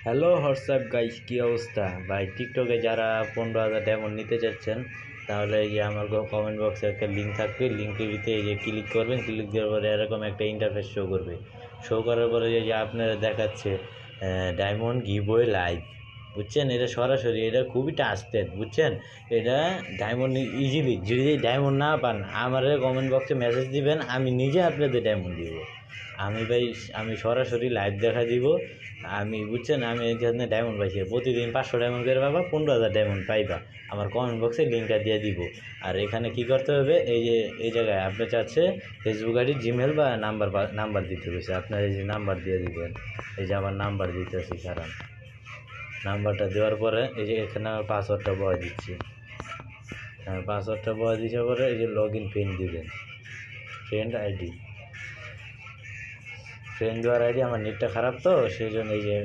Hello WhatsApp guys, কী অবস্থা ভাই? টিকটকে যারা 15,000 ডায়মন্ড নিতে চাচ্ছেন, তাহলে এই যে আমার কমেন্ট বক্সে একটা লিঙ্ক থাকবে। লিঙ্কটিতে এই যে ক্লিক করবেন, ক্লিক দেওয়ার পরে এরকম একটা ইন্টারফেস শো করবে। শো করার পরে এই যে আপনারা দেখাচ্ছে ডায়মন্ড গিভওয়ে লাইভ, বুঝছেন? এটা সরাসরি, এটা খুবই ট্রাস্টেড, বুঝছেন? এটা ডায়মন্ড ইজিলি, যদি ডায়মন্ড না পান আমার কমেন্ট বক্সে মেসেজ দিবেন, আমি নিজে আপনাদের ডায়মন্ড দিব। আমি ভাই, আমি সরাসরি লাইভ দেখা দিব। আমি, বুঝছেন, আমি এখানে ডায়মন্ড পাইছি প্রতিদিন 500 ডায়মন্ড করে পাবা, 15,000 ডায়মন্ড পাইবা। আমার কমেন্ট বক্সে লিঙ্কটা দিয়ে দিব। আর এখানে কি করতে হবে, এই যে এই জায়গায় আপনি চাচ্ছে ফেসবুক আইডি, জিমেল বা নাম্বার দিতে হয়েছে, আপনার এই যে নাম্বার দিয়ে দিবেন। এই যে আমার নাম্বার দিতেছি, কারণ নাম্বারটা দেওয়ার পরে এই যে এখানে আমার পাসওয়ার্ডটা বলে দিচ্ছি। পাসওয়ার্ডটা বলে দিতে পরে এই যে লগ ইন পিন দিবেন, ফ্রেন্ড আইডি। ফ্রেন্ড দেওয়ার আইডি, আমার নেটটা খারাপ তো সেই জন্য এই যে